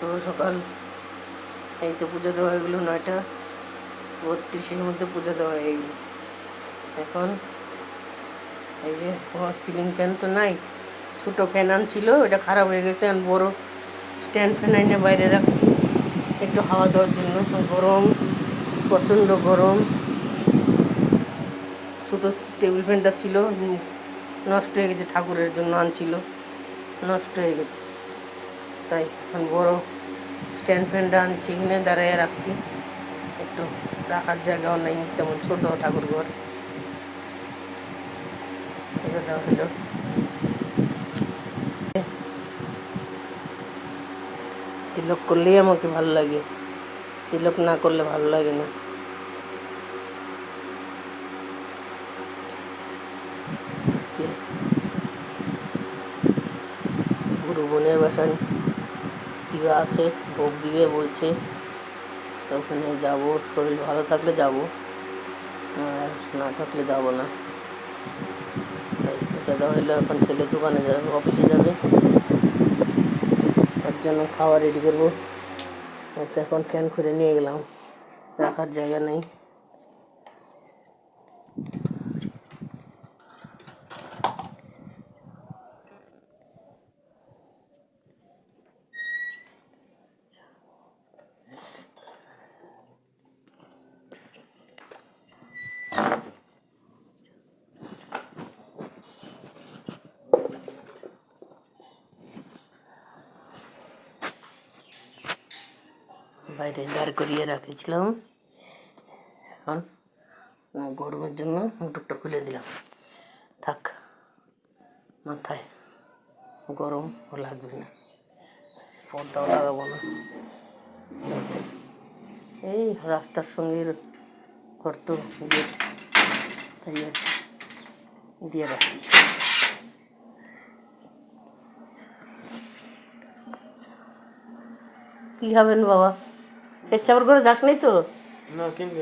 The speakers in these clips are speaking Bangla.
শুভ সকাল। এই তো পুজো দেওয়া হয়ে গেলো, 9:32-এর মধ্যে পুজো দেওয়া হয়ে গেল। এখন এই যে আমার সিলিং ফ্যান তো নাই, ছোটো ফ্যান আনছিল, ওটা খারাপ হয়ে গেছে। এখন বড় স্ট্যান্ড ফ্যান এনে বাইরে রাখছি একটু হাওয়া দেওয়ার জন্য। গরম, প্রচণ্ড গরম। ছোটো টেবিল ফ্যানটা ছিল, নষ্ট হয়ে গেছে, ঠাকুরের জন্য আনছিল, নষ্ট হয়ে গেছে। তাই এখন বড় স্ট্যান্ড ফ্যানটা আনছি, কিনে দাঁড়িয়ে রাখছি। একটু রাখার জায়গাও নেই, তেমন ছোটো ঠাকুর ঘর। দেওয়া হলো। তিলক করলেই আমাকে ভালো লাগে, তিলক না করলে ভালো লাগে না। আজকে গুরু বোনের বাসায় কিবা আছে, ভোগ দিবে বলছে, তো ওখানে যাবো। শরীর ভালো থাকলে যাব, আর না থাকলে যাব না। তাই পূজা দেওয়া হলো। এখন ছেলে দোকানে যাবে, অফিসে যাবে, ওর জন্য খাওয়া রেডি করবো। তো এখন ফ্যান খুলে নিয়ে গেলাম, রাখার জায়গা নেই। বাইরে দাঁড় করিয়ে রাখেছিলাম, এখন গরমের জন্য মোটরটা খুলে দিলাম। থাক, মাথায় গরম লাগবে না, পর্দাও লাগাবো না। এই রাস্তার সঙ্গে ঘর তো, গেট, তাই আর দিয়ে রাখি। কি খাবেন বাবা? পেচ্ছাবার করে যাস নাই তো?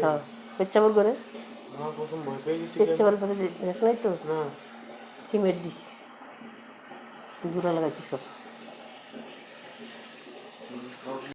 হ্যাঁ, পেচ্ছাবার করে পেচ্ছাবার করে যাস নাই তো? সিমেন্ট দিছি, জোড়া লাগাইছি সব।